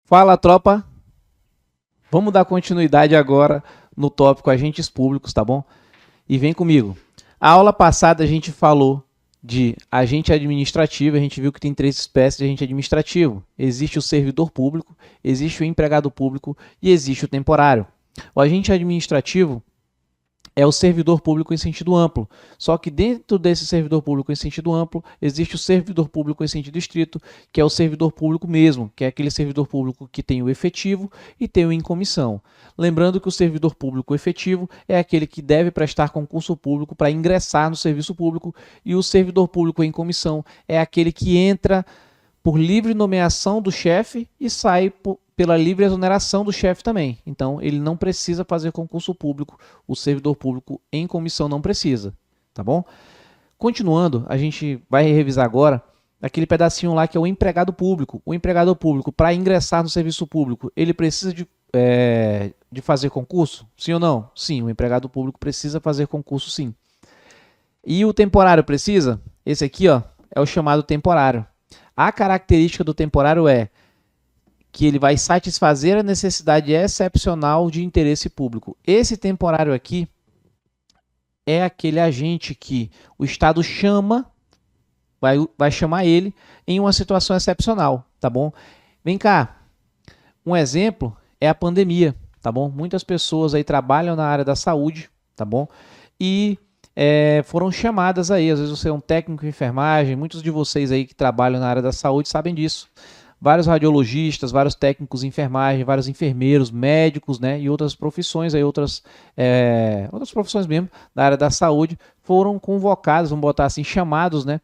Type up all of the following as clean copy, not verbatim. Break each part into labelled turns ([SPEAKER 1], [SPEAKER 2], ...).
[SPEAKER 1] Fala, tropa! Vamos dar continuidade agora no tópico agentes públicos, tá bom? E vem comigo. A aula passada a gente falou de agente administrativo, a gente viu que tem 3 espécies de agente administrativo. Existe o servidor público, existe o empregado público e existe o temporário. O agente administrativo é o servidor público em sentido amplo. Só que dentro desse servidor público em sentido amplo, existe o servidor público em sentido estrito, que é o servidor público mesmo, que é aquele servidor público que tem o efetivo e tem o em comissão. Lembrando que o servidor público efetivo é aquele que deve prestar concurso público para ingressar no serviço público, e o servidor público em comissão é aquele que entra por livre nomeação do chefe e sai pela livre exoneração do chefe também. Então, ele não precisa fazer concurso público, o servidor público em comissão não precisa, tá bom? Continuando, a gente vai revisar agora aquele pedacinho lá que é o empregado público. O empregado público, para ingressar no serviço público, ele precisa de fazer concurso? Sim ou não? Sim, o empregado público precisa fazer concurso, sim. E o temporário precisa? Esse aqui, ó, é o chamado temporário. A característica do temporário é que ele vai satisfazer a necessidade excepcional de interesse público. Esse temporário aqui é aquele agente que o Estado chama, vai chamar ele em uma situação excepcional, tá bom? Vem cá, um exemplo é a pandemia, tá bom? Muitas pessoas aí trabalham na área da saúde, tá bom? E foram chamadas aí, às vezes você é um técnico de enfermagem, muitos de vocês aí que trabalham na área da saúde sabem disso. Vários radiologistas, vários técnicos de enfermagem, vários enfermeiros, médicos, né, e outras profissões, aí, outras profissões mesmo da área da saúde foram convocados, vamos botar assim, chamados, né,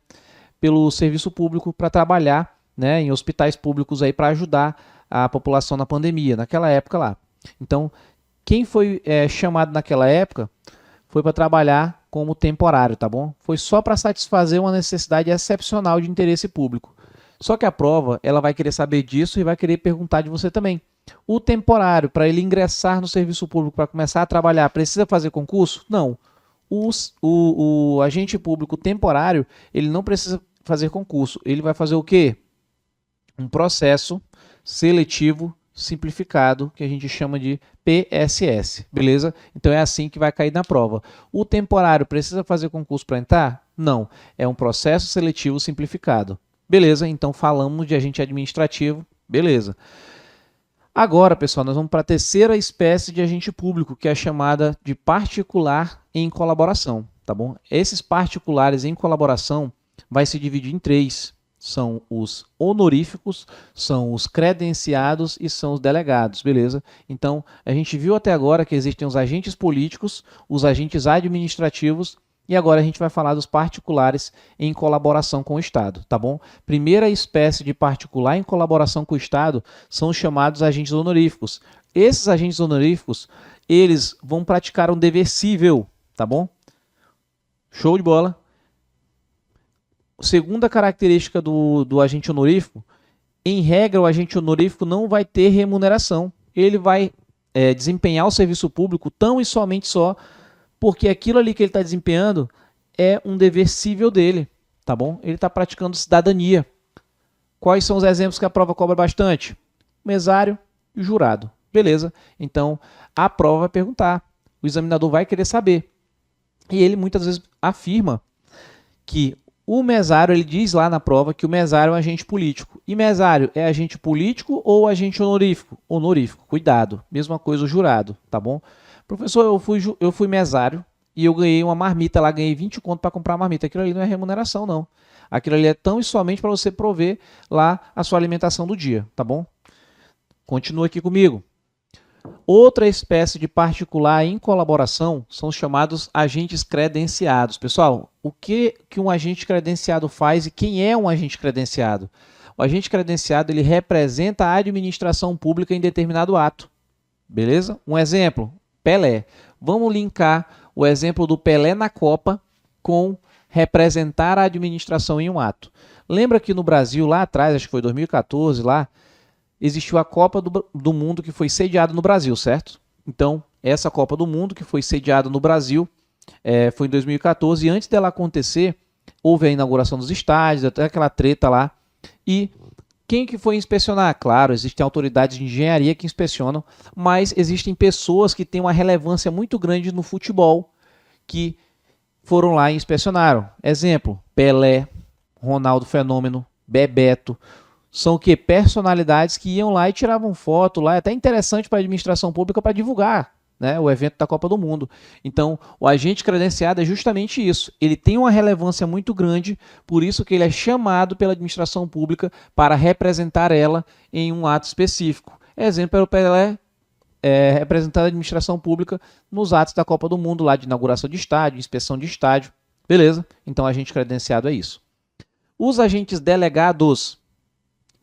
[SPEAKER 1] pelo serviço público para trabalhar, né, em hospitais públicos aí para ajudar a população na pandemia, naquela época lá. Então, quem foi chamado naquela época foi para trabalhar como temporário, tá bom? Foi só para satisfazer uma necessidade excepcional de interesse público. Só que a prova, ela vai querer saber disso e vai querer perguntar de você também. O temporário, para ele ingressar no serviço público, para começar a trabalhar, precisa fazer concurso? Não. O agente público temporário, ele não precisa fazer concurso. Ele vai fazer o quê? Um processo seletivo simplificado, que a gente chama de PSS, beleza? Então é assim que vai cair na prova. O temporário precisa fazer concurso para entrar? Não. É um processo seletivo simplificado. Beleza, então falamos de agente administrativo, beleza. Agora, pessoal, nós vamos para a terceira espécie de agente público, que é a chamada de particular em colaboração, tá bom? Esses particulares em colaboração vai se dividir em 3. São os honoríficos, são os credenciados e são os delegados, beleza? Então, a gente viu até agora que existem os agentes políticos, os agentes administrativos, e agora a gente vai falar dos particulares em colaboração com o Estado, tá bom? Primeira espécie de particular em colaboração com o Estado são os chamados agentes honoríficos. Esses agentes honoríficos, eles vão praticar um dever cível, tá bom? Show de bola. Segunda característica do agente honorífico, em regra o agente honorífico não vai ter remuneração. Ele vai desempenhar o serviço público tão e somente só porque aquilo ali que ele está desempenhando é um dever cível dele, tá bom? Ele está praticando cidadania. Quais são os exemplos que a prova cobra bastante? O mesário e o jurado. Beleza? Então, a prova vai perguntar. O examinador vai querer saber. E ele muitas vezes afirma que o mesário, ele diz lá na prova que o mesário é um agente político. E mesário é agente político ou agente honorífico? Honorífico, cuidado. Mesma coisa o jurado, tá bom? Professor, eu fui mesário e eu ganhei uma marmita lá, ganhei 20 conto para comprar a marmita. Aquilo ali não é remuneração, não. Aquilo ali é tão e somente para você prover lá a sua alimentação do dia, tá bom? Continua aqui comigo. Outra espécie de particular em colaboração são os chamados agentes credenciados. Pessoal, o que um agente credenciado faz e quem é um agente credenciado? O agente credenciado, ele representa a administração pública em determinado ato. Beleza? Um exemplo, Pelé. Vamos linkar o exemplo do Pelé na Copa com representar a administração em um ato. Lembra que no Brasil, lá atrás, acho que foi 2014, lá, existiu a Copa do Mundo que foi sediada no Brasil, certo? Então, essa Copa do Mundo que foi sediada no Brasil foi em 2014 e antes dela acontecer, houve a inauguração dos estádios, até aquela treta lá, e Quem que foi inspecionar? Claro, existem autoridades de engenharia que inspecionam, mas existem pessoas que têm uma relevância muito grande no futebol que foram lá e inspecionaram. Exemplo, Pelé, Ronaldo Fenômeno, Bebeto. São o quê? Personalidades que iam lá e tiravam foto lá. É até interessante para a administração pública para divulgar, né, o evento da Copa do Mundo. Então, o agente credenciado é justamente isso. Ele tem uma relevância muito grande, por isso que ele é chamado pela administração pública para representar ela em um ato específico. Exemplo, o Pelé representando a administração pública nos atos da Copa do Mundo, lá de inauguração de estádio, inspeção de estádio. Beleza? Então, agente credenciado é isso. Os agentes delegados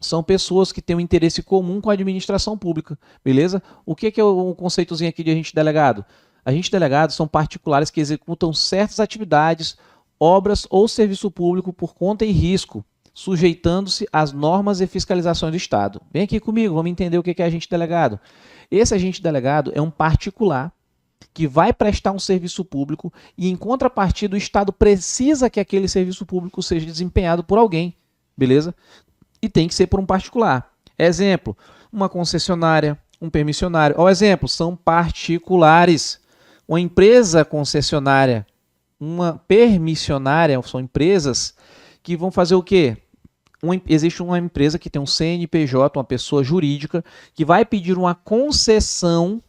[SPEAKER 1] são pessoas que têm um interesse comum com a administração pública, beleza? O que é o conceitozinho aqui de agente delegado? Agentes delegados são particulares que executam certas atividades, obras ou serviço público por conta e risco, sujeitando-se às normas e fiscalizações do Estado. Vem aqui comigo, vamos entender o que é agente delegado. Esse agente delegado é um particular que vai prestar um serviço público e, em contrapartida, o Estado precisa que aquele serviço público seja desempenhado por alguém, beleza? E tem que ser por um particular. Exemplo, uma concessionária, um permissionário. Ó, exemplo, são particulares. Uma empresa concessionária, uma permissionária, são empresas que vão fazer o quê? Existe uma empresa que tem um CNPJ, uma pessoa jurídica, que vai pedir uma concessão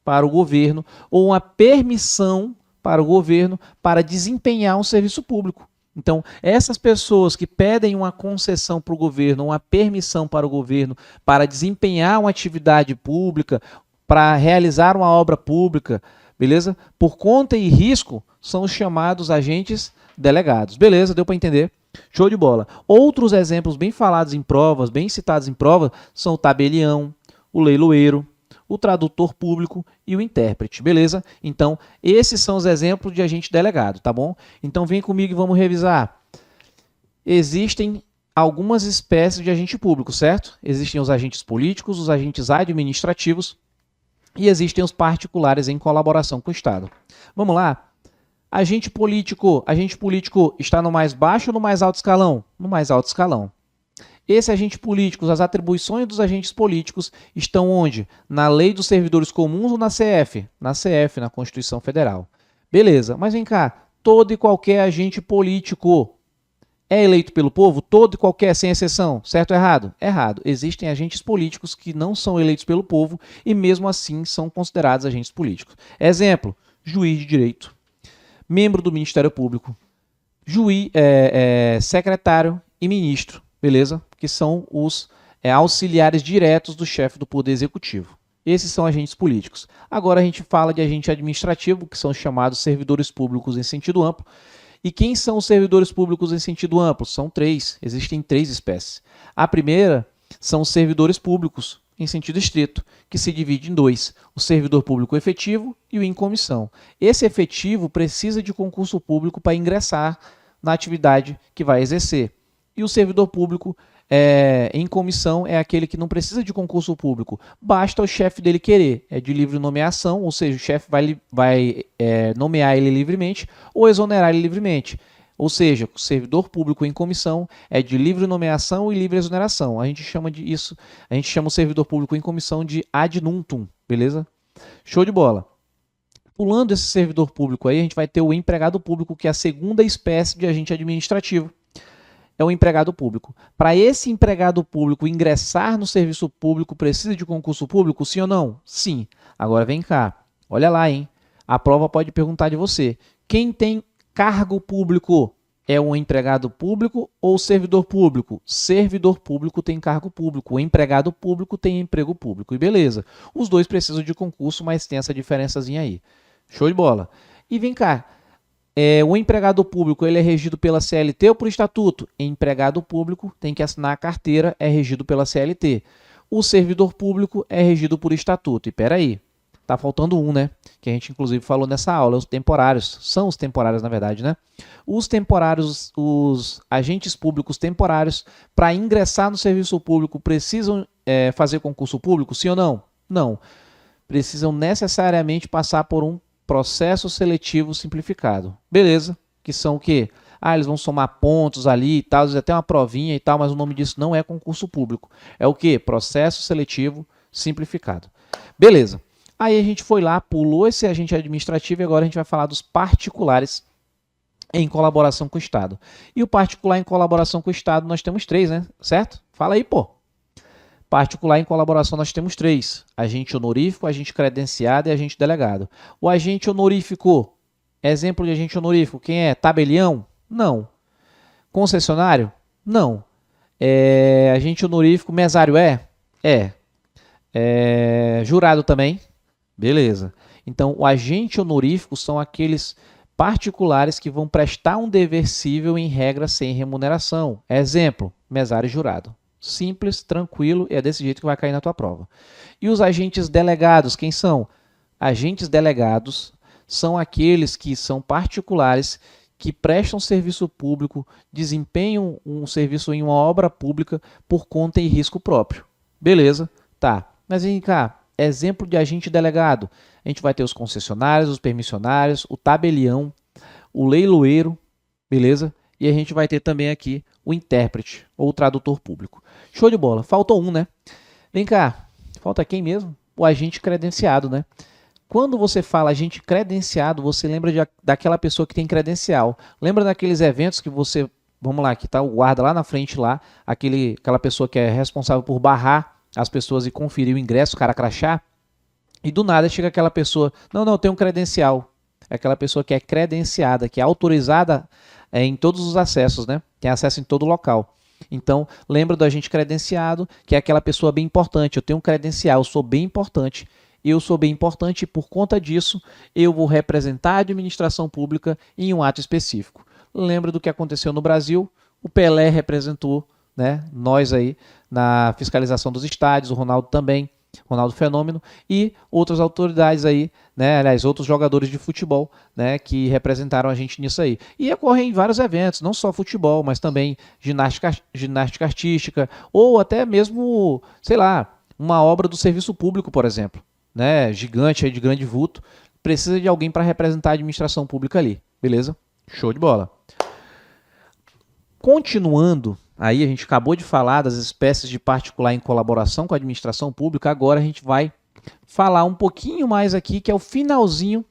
[SPEAKER 1] para o governo ou uma permissão para o governo para desempenhar um serviço público. Então, essas pessoas que pedem uma concessão para o governo, uma permissão para o governo para desempenhar uma atividade pública, para realizar uma obra pública, beleza? Por conta e risco, são os chamados agentes delegados. Beleza? Deu para entender? Show de bola. Outros exemplos bem falados em provas, bem citados em provas, são o tabelião, o leiloeiro, o tradutor público e o intérprete, beleza? Então, esses são os exemplos de agente delegado, tá bom? Então, vem comigo e vamos revisar. Existem algumas espécies de agente público, certo? Existem os agentes políticos, os agentes administrativos e existem os particulares em colaboração com o Estado. Vamos lá? Agente político está no mais baixo ou no mais alto escalão? No mais alto escalão. Esse agente político, as atribuições dos agentes políticos estão onde? Na Lei dos Servidores Comuns ou na CF? Na CF, na Constituição Federal. Beleza, mas vem cá, todo e qualquer agente político é eleito pelo povo? Todo e qualquer, sem exceção, certo ou errado? Errado. Existem agentes políticos que não são eleitos pelo povo e mesmo assim são considerados agentes políticos. Exemplo, juiz de direito, membro do Ministério Público, secretário e ministro, beleza? Que são os auxiliares diretos do chefe do Poder Executivo. Esses são agentes políticos. Agora a gente fala de agente administrativo, que são os chamados servidores públicos em sentido amplo. E quem são os servidores públicos em sentido amplo? São três, existem três espécies. A primeira são os servidores públicos em sentido estrito, que se divide em dois, o servidor público efetivo e o em comissão. Esse efetivo precisa de concurso público para ingressar na atividade que vai exercer. E o servidor público em comissão é aquele que não precisa de concurso público, basta o chefe dele querer, é de livre nomeação, ou seja, o chefe vai nomear ele livremente ou exonerar ele livremente. Ou seja, o servidor público em comissão é de livre nomeação e livre exoneração. A gente chama o servidor público em comissão de ad nutum, beleza? Show de bola. Pulando esse servidor público aí, a gente vai ter o empregado público, que é a segunda espécie de agente administrativo. É o empregado público. Para esse empregado público ingressar no serviço público, precisa de concurso público, sim ou não? Sim. Agora vem cá, olha lá, hein? A prova pode perguntar de você. Quem tem cargo público é um empregado público ou servidor público? Servidor público tem cargo público, o empregado público tem emprego público. E beleza, os dois precisam de concurso, mas tem essa diferençazinha aí. Show de bola. E vem cá, o empregado público ele é regido pela CLT ou por estatuto? Empregado público tem que assinar a carteira, é regido pela CLT. O servidor público é regido por estatuto. E peraí, tá faltando um, né? Que a gente inclusive falou nessa aula, os temporários. São os temporários, na verdade, né? Os temporários, os agentes públicos temporários, para ingressar no serviço público, precisam fazer concurso público, sim ou não? Não. Precisam necessariamente passar por um processo seletivo simplificado. Beleza? Que são o quê? eles vão somar pontos ali e tal, às vezes até uma provinha e tal, mas o nome disso não é concurso público. É o quê? Processo seletivo simplificado. Beleza. Aí a gente foi lá, pulou esse agente administrativo e agora a gente vai falar dos particulares em colaboração com o Estado. E o particular em colaboração com o Estado nós temos 3, né? Certo? Fala aí, pô. Particular em colaboração nós temos 3. Agente honorífico, agente credenciado e agente delegado. O agente honorífico, exemplo de agente honorífico, quem é? Tabelião? Não. Concessionário? Não. Agente honorífico, mesário é? Jurado também? Beleza. Então, o agente honorífico são aqueles particulares que vão prestar um dever cível em regra sem remuneração. Exemplo, mesário e jurado. Simples, tranquilo, e é desse jeito que vai cair na tua prova. E os agentes delegados, quem são? Agentes delegados são aqueles que são particulares que prestam serviço público, desempenham um serviço em uma obra pública por conta e risco próprio. Beleza? Tá. Mas vem cá, exemplo de agente delegado. A gente vai ter os concessionários, os permissionários, o tabelião, o leiloeiro, beleza? E a gente vai ter também aqui o intérprete ou o tradutor público. Show de bola. Faltou um, né? Vem cá, falta quem mesmo? O agente credenciado, né? Quando você fala agente credenciado, você lembra daquela pessoa que tem credencial. Lembra daqueles eventos que você, vamos lá, que está o guarda lá na frente lá, aquela pessoa que é responsável por barrar as pessoas e conferir o ingresso, o cara crachá, e do nada chega aquela pessoa, não, tem um credencial. É aquela pessoa que é credenciada, que é autorizada em todos os acessos, né? Tem acesso em todo local. Então, lembra do agente credenciado, que é aquela pessoa bem importante. Eu tenho um credencial, eu sou bem importante. Eu sou bem importante e, por conta disso, eu vou representar a administração pública em um ato específico. Lembra do que aconteceu no Brasil? O Pelé representou, né, nós aí na fiscalização dos estádios, o Ronaldo também, Ronaldo Fenômeno, e outras autoridades aí, né, aliás, outros jogadores de futebol, né, que representaram a gente nisso aí. E ocorrem vários eventos, não só futebol, mas também ginástica artística, ou até mesmo, sei lá, uma obra do serviço público, por exemplo, né, gigante, aí de grande vulto, precisa de alguém para representar a administração pública ali, beleza? Show de bola. Continuando, aí a gente acabou de falar das espécies de particular em colaboração com a administração pública, agora a gente vai falar um pouquinho mais aqui, que é o finalzinho,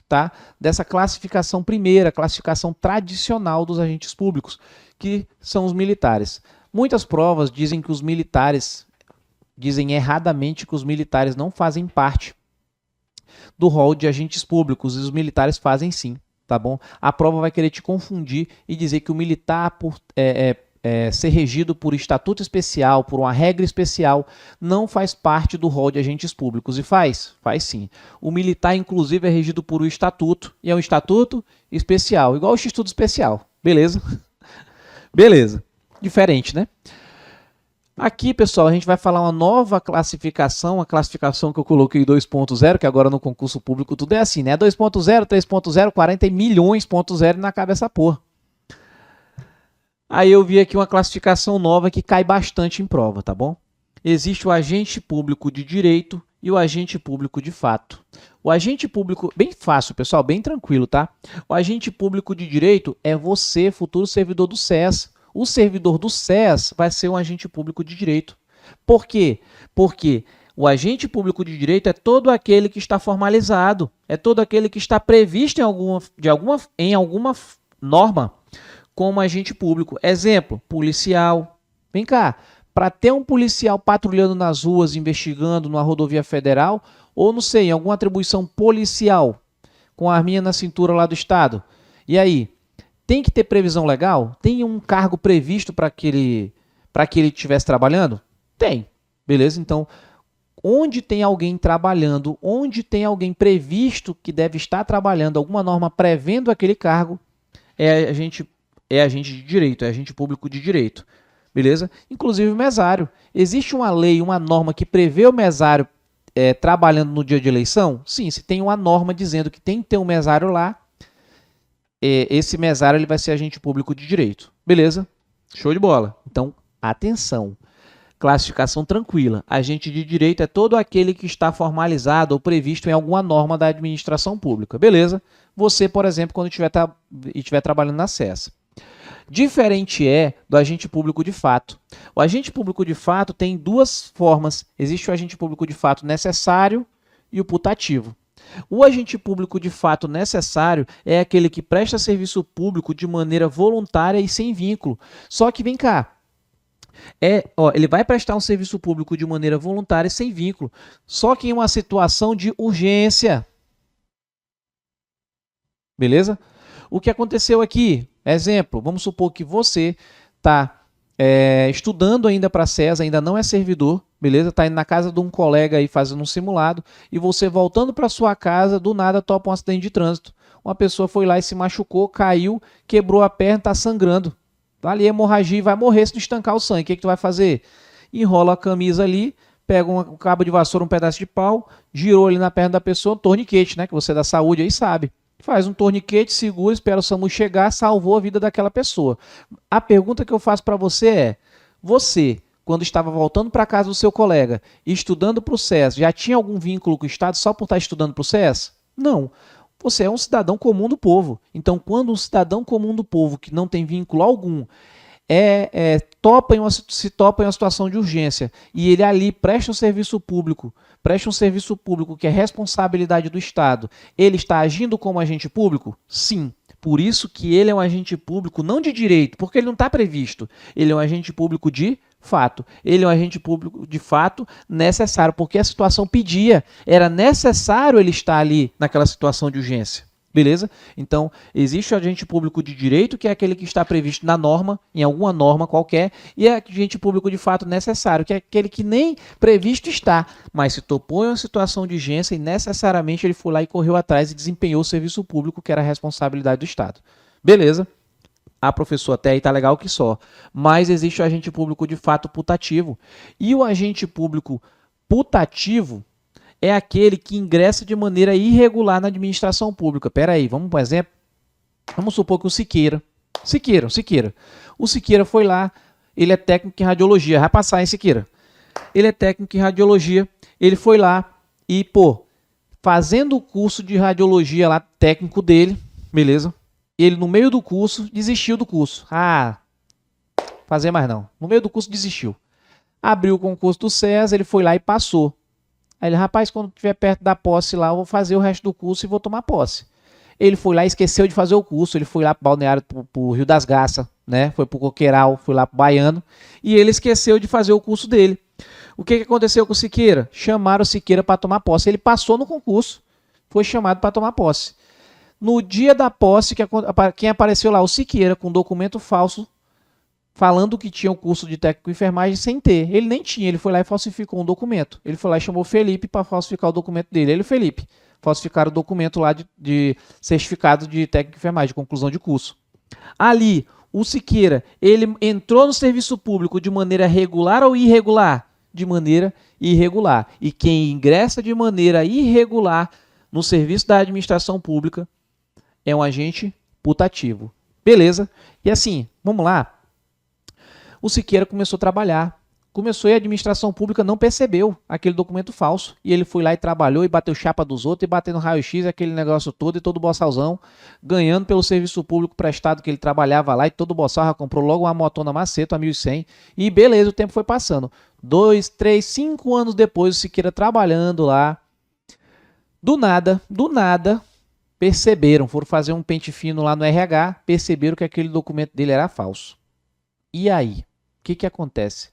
[SPEAKER 1] tá, dessa classificação primeira, classificação tradicional dos agentes públicos, que são os militares. Muitas provas dizem que os militares, dizem erradamente que os militares não fazem parte do rol de agentes públicos, e os militares fazem sim, tá bom? A prova vai querer te confundir e dizer que o militar, por ser regido por estatuto especial, por uma regra especial, não faz parte do rol de agentes públicos. E faz? Faz sim. O militar, inclusive, é regido por um estatuto, e é um estatuto especial, igual o Instituto Especial. Beleza? Beleza. Diferente, né? Aqui, pessoal, a gente vai falar uma nova classificação, a classificação que eu coloquei 2.0, que agora no concurso público tudo é assim, né? 2.0, 3.0, 40 milhões, ponto zero, e na cabeça porra. Aí eu vi aqui uma classificação nova que cai bastante em prova, tá bom? Existe o agente público de direito e o agente público de fato. O agente público, bem fácil, pessoal, bem tranquilo, tá? O agente público de direito é você, futuro servidor do SES. O servidor do SES vai ser um agente público de direito. Por quê? Porque o agente público de direito é todo aquele que está formalizado, é todo aquele que está previsto em alguma norma como agente público. Exemplo, policial. Vem cá, para ter um policial patrulhando nas ruas, investigando numa rodovia federal, ou não sei, em alguma atribuição policial, com a arminha na cintura lá do Estado. E aí? Tem que ter previsão legal? Tem um cargo previsto para que ele estivesse trabalhando? Tem. Beleza? Então, onde tem alguém trabalhando, onde tem alguém previsto que deve estar trabalhando, alguma norma prevendo aquele cargo, é agente de direito, é agente público de direito. Beleza? Inclusive o mesário. Existe uma lei, uma norma que prevê o mesário trabalhando no dia de eleição? Sim, se tem uma norma dizendo que tem que ter um mesário lá, esse mesário ele vai ser agente público de direito. Beleza? Show de bola. Então, atenção. Classificação tranquila. Agente de direito é todo aquele que está formalizado ou previsto em alguma norma da administração pública. Beleza? Você, por exemplo, quando estiver trabalhando na SES. Diferente é do agente público de fato. O agente público de fato tem duas formas. Existe o agente público de fato necessário e o putativo. O agente público de fato necessário é aquele que presta serviço público de maneira voluntária e sem vínculo. Só que vem cá, ele vai prestar um serviço público de maneira voluntária e sem vínculo, só que em uma situação de urgência. Beleza? O que aconteceu aqui? Exemplo, vamos supor que você está estudando ainda para SES, ainda não é servidor, beleza? Está indo na casa de um colega aí fazendo um simulado e você voltando para sua casa, do nada topa um acidente de trânsito. Uma pessoa foi lá e se machucou, caiu, quebrou a perna, está sangrando. Tá ali hemorragia e vai morrer se não estancar o sangue. O que tu vai fazer? Enrola a camisa ali, pega um cabo de vassoura, um pedaço de pau, girou ali na perna da pessoa, um torniquete, né? Que você é da saúde aí sabe. Faz um torniquete, segura, espera o SAMU chegar, salvou a vida daquela pessoa. A pergunta que eu faço para você é, você, quando estava voltando para casa do seu colega e estudando para o SES, já tinha algum vínculo com o Estado só por estar estudando para o SES? Não. Você é um cidadão comum do povo. Então, quando um cidadão comum do povo, que não tem vínculo algum, se topa em uma situação de urgência e ele ali presta um serviço público que é responsabilidade do Estado, ele está agindo como agente público? Sim. Por isso que ele é um agente público não de direito, porque ele não está previsto. Ele é um agente público de fato. Ele é um agente público de fato necessário, porque a situação pedia. Era necessário ele estar ali naquela situação de urgência. Beleza? Então, existe o agente público de direito, que é aquele que está previsto na norma, em alguma norma qualquer, e é agente público de fato necessário, que é aquele que nem previsto está, mas se topou em uma situação de urgência e necessariamente ele foi lá e correu atrás e desempenhou o serviço público, que era a responsabilidade do Estado. Beleza? Professor, até aí tá legal que só. Mas existe o agente público de fato putativo. E o agente público putativo é aquele que ingressa de maneira irregular na administração pública. Pera aí, vamos por exemplo. Vamos supor que o Siqueira. O Siqueira foi lá, ele é técnico em radiologia. Vai passar, hein, Siqueira? Ele é técnico em radiologia. Ele foi lá e, fazendo o curso de radiologia lá, técnico dele, beleza? Ele, no meio do curso, desistiu do curso. Fazer mais não. No meio do curso, desistiu. Abriu o concurso do SES, ele foi lá e passou. Aí ele, rapaz, quando estiver perto da posse lá, eu vou fazer o resto do curso e vou tomar posse. Ele foi lá e esqueceu de fazer o curso. Ele foi lá para o Balneário, para o Rio das Garças, né? Foi para o Coqueiral, foi lá para o Baiano. E ele esqueceu de fazer o curso dele. O que aconteceu com o Siqueira? Chamaram o Siqueira para tomar posse. Ele passou no concurso. Foi chamado para tomar posse. No dia da posse, quem apareceu lá? O Siqueira, com documento falso, falando que tinha o curso de técnico de enfermagem sem ter. Ele nem tinha, ele foi lá e falsificou um documento. Ele foi lá e chamou o Felipe para falsificar o documento dele. Ele e o Felipe falsificaram o documento lá de certificado de técnico de enfermagem, de conclusão de curso. Ali, o Siqueira, ele entrou no serviço público de maneira regular ou irregular? De maneira irregular. E quem ingressa de maneira irregular no serviço da administração pública é um agente putativo. Beleza? E assim, vamos lá. O Siqueira começou a trabalhar. Começou e a administração pública não percebeu aquele documento falso. E ele foi lá e trabalhou e bateu chapa dos outros e bateu no raio-x, aquele negócio todo e todo bossalzão, ganhando pelo serviço público prestado que ele trabalhava lá e todo boçal já comprou logo uma motona Maceto a 1.100. E beleza, o tempo foi passando. 2, 3, 5 anos depois, o Siqueira trabalhando lá. Do nada, perceberam, foram fazer um pente fino lá no RH, perceberam que aquele documento dele era falso. E aí? O que acontece?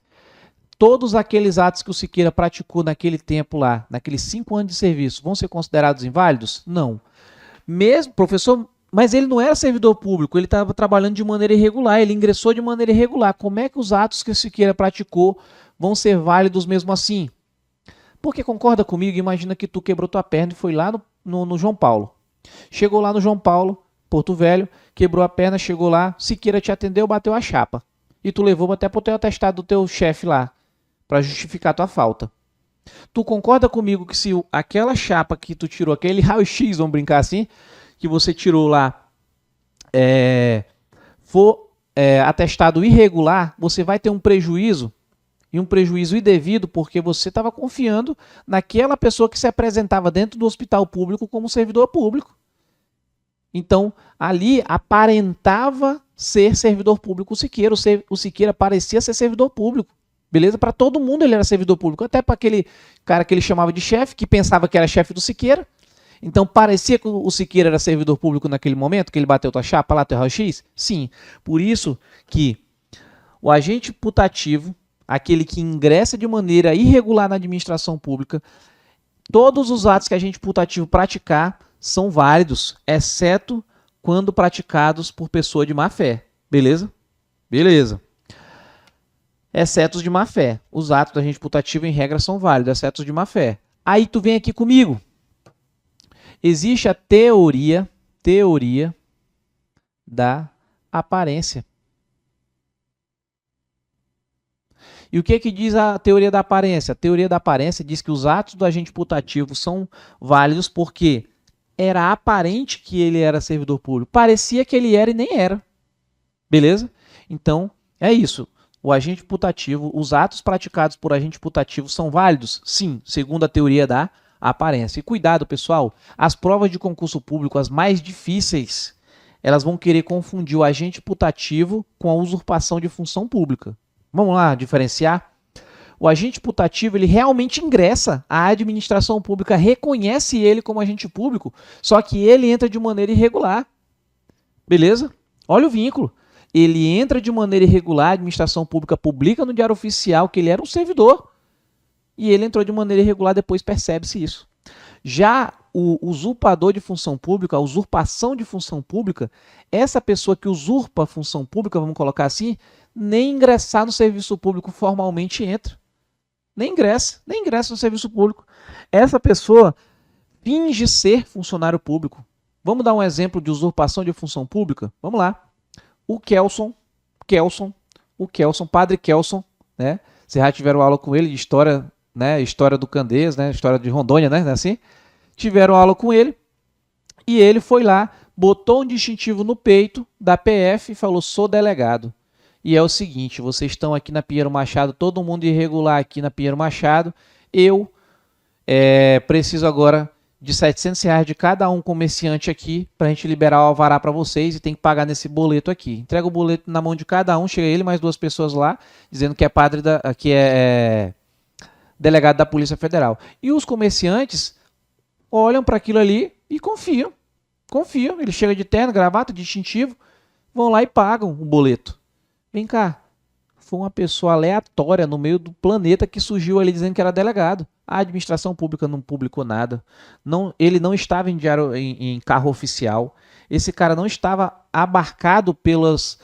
[SPEAKER 1] Todos aqueles atos que o Siqueira praticou naquele tempo lá, naqueles 5 anos de serviço, vão ser considerados inválidos? Não. Mesmo, professor, mas ele não era servidor público, ele estava trabalhando de maneira irregular, ele ingressou de maneira irregular. Como é que os atos que o Siqueira praticou vão ser válidos mesmo assim? Porque concorda comigo, imagina que tu quebrou tua perna e foi lá no João Paulo. Chegou lá no João Paulo, Porto Velho, quebrou a perna, chegou lá, Siqueira te atendeu, bateu a chapa. E tu levou até pro teu atestado do teu chefe lá, para justificar tua falta. Tu concorda comigo que se aquela chapa que tu tirou, aquele raio-x, vamos brincar assim, que você tirou lá, for atestado irregular, você vai ter um prejuízo, e um prejuízo indevido, porque você estava confiando naquela pessoa que se apresentava dentro do hospital público como servidor público. Então, ali aparentava ser servidor público o Siqueira. O Siqueira parecia ser servidor público. Beleza? Para todo mundo ele era servidor público. Até para aquele cara que ele chamava de chefe, que pensava que era chefe do Siqueira. Então, parecia que o Siqueira era servidor público naquele momento, que ele bateu tua chapa lá, teu raio-x? Sim. Por isso que o agente putativo, aquele que ingressa de maneira irregular na administração pública, todos os atos que o agente putativo praticar são válidos, exceto quando praticados por pessoa de má fé. Beleza? Beleza. Exceto os de má fé. Os atos do agente putativo, em regra, são válidos, exceto os de má fé. Aí tu vem aqui comigo. Existe a teoria da aparência. E o que diz a teoria da aparência? A teoria da aparência diz que os atos do agente putativo são válidos porque era aparente que ele era servidor público. Parecia que ele era e nem era. Beleza? Então, é isso. O agente putativo, os atos praticados por agente putativo são válidos? Sim, segundo a teoria da aparência. E cuidado, pessoal, as provas de concurso público, as mais difíceis, elas vão querer confundir o agente putativo com a usurpação de função pública. Vamos lá diferenciar? O agente putativo, ele realmente ingressa, a administração pública reconhece ele como agente público, só que ele entra de maneira irregular. Beleza? Olha o vínculo. Ele entra de maneira irregular, a administração pública publica no Diário Oficial que ele era um servidor. E ele entrou de maneira irregular, depois percebe-se isso. Já o usurpador de função pública, a usurpação de função pública, essa pessoa que usurpa a função pública, vamos colocar assim, nem ingressar no serviço público formalmente entra. Nem ingressa no serviço público. Essa pessoa finge ser funcionário público. Vamos dar um exemplo de usurpação de função pública? Vamos lá. O Kelson, Padre Kelson, né? Vocês já tiveram aula com ele de história, né? História do Candeias, né? História de Rondônia, né? Assim? Tiveram aula com ele e ele foi lá, botou um distintivo no peito da PF e falou: sou delegado. E é o seguinte, vocês estão aqui na Pinheiro Machado, todo mundo irregular aqui na Pinheiro Machado, eu preciso agora de R$700 de cada um comerciante aqui para a gente liberar o alvará para vocês e tem que pagar nesse boleto aqui. Entrega o boleto na mão de cada um, chega ele mais 2 pessoas lá, dizendo que é delegado da Polícia Federal. E os comerciantes olham para aquilo ali e confiam. Ele chega de terno, gravata, distintivo, vão lá e pagam o boleto. Vem cá, foi uma pessoa aleatória no meio do planeta que surgiu ali dizendo que era delegado. A administração pública não publicou nada. Ele não estava em carro oficial. Esse cara não estava abarcado pelos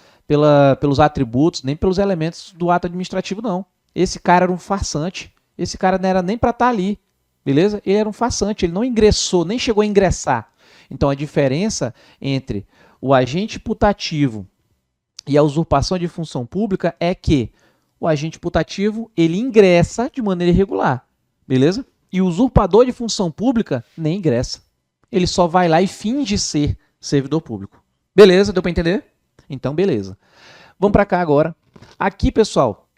[SPEAKER 1] atributos, nem pelos elementos do ato administrativo, não. Esse cara era um farsante. Esse cara não era nem para estar ali. Beleza? Ele era um farsante. Ele não ingressou, nem chegou a ingressar. Então, a diferença entre o agente putativo e a usurpação de função pública é que o agente putativo ele ingressa de maneira irregular, beleza? E o usurpador de função pública nem ingressa. Ele só vai lá e finge ser servidor público. Beleza? Deu para entender? Então, beleza. Vamos para cá agora. Aqui, pessoal,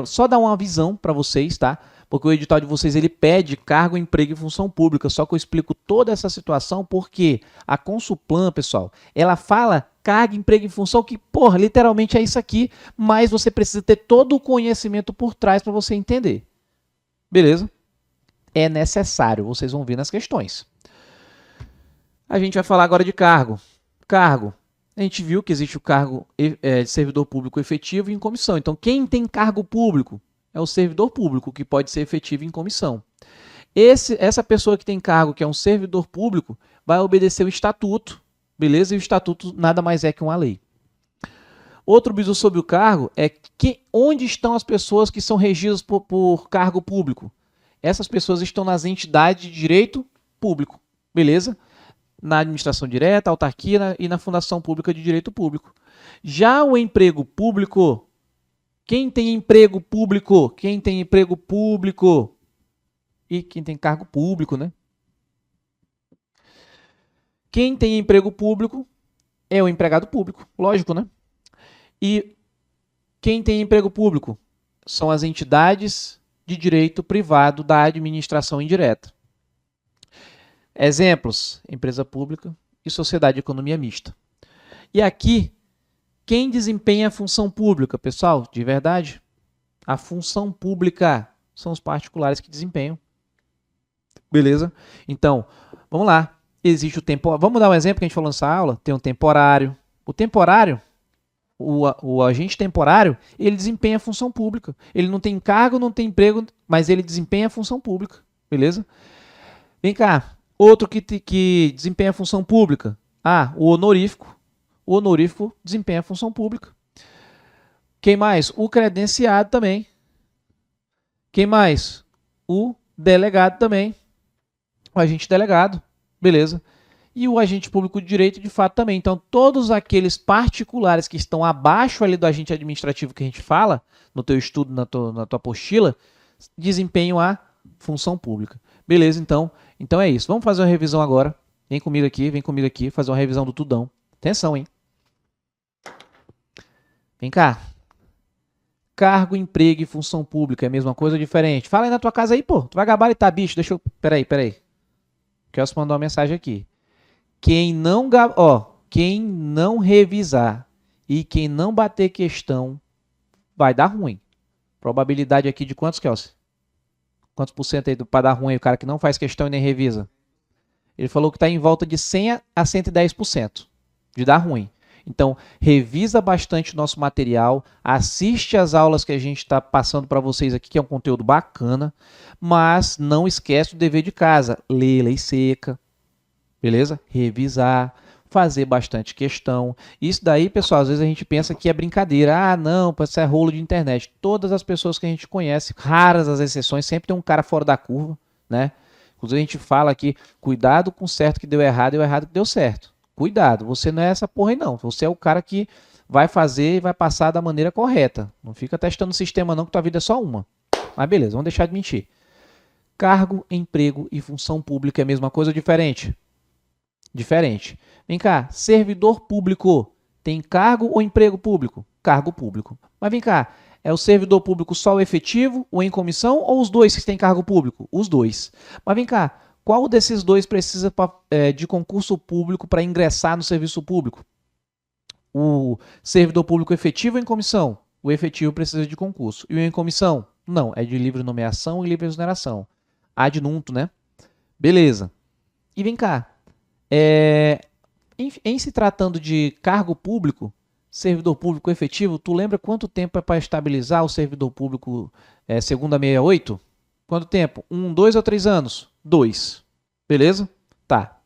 [SPEAKER 1] só dar uma visão para vocês, tá? Porque o edital de vocês ele pede cargo, emprego e função pública. Só que eu explico toda essa situação porque a Consulplan, pessoal, ela fala cargo, emprego e função que, porra, literalmente é isso aqui, mas você precisa ter todo o conhecimento por trás para você entender. Beleza? É necessário, vocês vão ver nas questões. A gente vai falar agora de cargo. Cargo. A gente viu que existe o cargo de servidor público efetivo e em comissão. Então, quem tem cargo público é o servidor público, que pode ser efetivo em comissão. Essa pessoa que tem cargo, que é um servidor público, vai obedecer o estatuto, beleza? E o estatuto nada mais é que uma lei. Outro bizu sobre o cargo é onde estão as pessoas que são regidas por cargo público. Essas pessoas estão nas entidades de direito público, beleza? Na administração direta, autarquia e na fundação pública de direito público. Já o emprego público, quem tem emprego público? Quem tem emprego público? E quem tem cargo público, né? Quem tem emprego público é o empregado público, lógico, né? E quem tem emprego público são as entidades de direito privado da administração indireta. Exemplos: empresa pública e sociedade de economia mista. E aqui, quem desempenha a função pública, pessoal? De verdade, a função pública são os particulares que desempenham. Beleza? Então, vamos lá. Existe o tempo. Vamos dar um exemplo que a gente falou nessa aula. Tem um temporário. O temporário, o agente temporário, ele desempenha a função pública. Ele não tem cargo, não tem emprego, mas ele desempenha a função pública. Beleza? Vem cá. Outro que desempenha a função pública. O honorífico. O honorífico desempenha a função pública. Quem mais? O credenciado também. Quem mais? O delegado também. O agente delegado. Beleza? E o agente público de direito, de fato, também. Então, todos aqueles particulares que estão abaixo ali do agente administrativo que a gente fala, no teu estudo, na tua apostila, desempenham a função pública. Beleza? Então é isso. Vamos fazer uma revisão agora. Vem comigo aqui, fazer uma revisão do tudão. Atenção, hein? Vem cá. Cargo, emprego e função pública é a mesma coisa ou diferente? Fala aí na tua casa aí, pô. Tu vai gabaritar, bicho. Deixa eu... Peraí. Quero mandar uma mensagem aqui. Quem não revisar e quem não bater questão vai dar ruim. Probabilidade aqui de quantos, Kelsey? Quantos por cento aí para dar ruim o cara que não faz questão e nem revisa? Ele falou que está em volta de 100 a 110% de dar ruim. Então, revisa bastante o nosso material, assiste as aulas que a gente está passando para vocês aqui, que é um conteúdo bacana, mas não esquece o dever de casa, ler lei seca, beleza? Revisar, fazer bastante questão. Isso daí, pessoal, às vezes a gente pensa que é brincadeira. Não, isso é rolo de internet. Todas as pessoas que a gente conhece, raras as exceções, sempre tem um cara fora da curva, né? Inclusive a gente fala aqui, cuidado com o certo que deu errado e o errado que deu certo. Cuidado, você não é essa porra aí não. Você é o cara que vai fazer e vai passar da maneira correta. Não fica testando o sistema não, que tua vida é só uma. Mas beleza, vamos deixar de mentir. Cargo, emprego e função pública é a mesma coisa ou diferente? Diferente. Vem cá, servidor público tem cargo ou emprego público? Cargo público. Mas vem cá, é o servidor público só o efetivo, o em comissão ou os dois que têm cargo público? Os dois. Mas vem cá, qual desses dois precisa de concurso público para ingressar no serviço público? O servidor público efetivo ou em comissão? O efetivo precisa de concurso. E o em comissão? Não, é de livre nomeação e livre exoneração. Ad nunto, né? Beleza. E vem cá, em se tratando de cargo público, servidor público efetivo, tu lembra quanto tempo é para estabilizar o servidor público segundo a 68? Quanto tempo? 1, 2 ou 3 anos? 2. Beleza? Tá.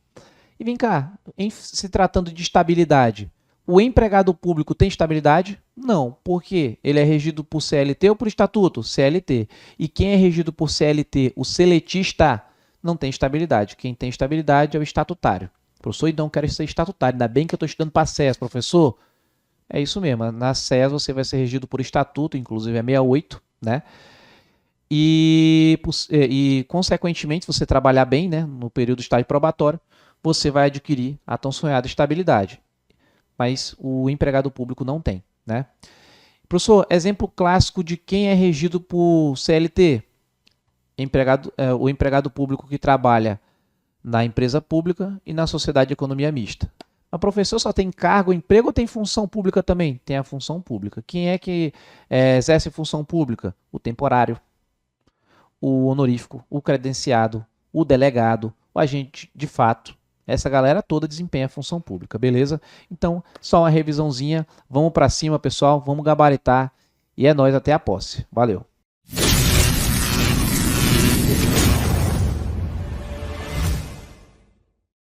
[SPEAKER 1] E vem cá, em se tratando de estabilidade, o empregado público tem estabilidade? Não. Por quê? Ele é regido por CLT ou por estatuto? CLT. E quem é regido por CLT, o seletista, não tem estabilidade. Quem tem estabilidade é o estatutário. Professor, então eu quero ser estatutário. Ainda bem que eu estou estudando para SES, professor. É isso mesmo. Na SES você vai ser regido por estatuto, inclusive é 68, né? E consequentemente, se você trabalhar bem, né, no período de estágio probatório, você vai adquirir a tão sonhada estabilidade. Mas o empregado público não tem, né? Professor, exemplo clássico de quem é regido por CLT. O empregado público que trabalha na empresa pública e na sociedade de economia mista. Mas, professor, só tem cargo, emprego ou tem função pública também? Tem a função pública. Quem é que exerce função pública? O temporário, o honorífico, o credenciado, o delegado, o agente de fato. Essa galera toda desempenha a função pública, beleza? Então, só uma revisãozinha. Vamos para cima, pessoal. Vamos gabaritar. E é nóis, até a posse. Valeu!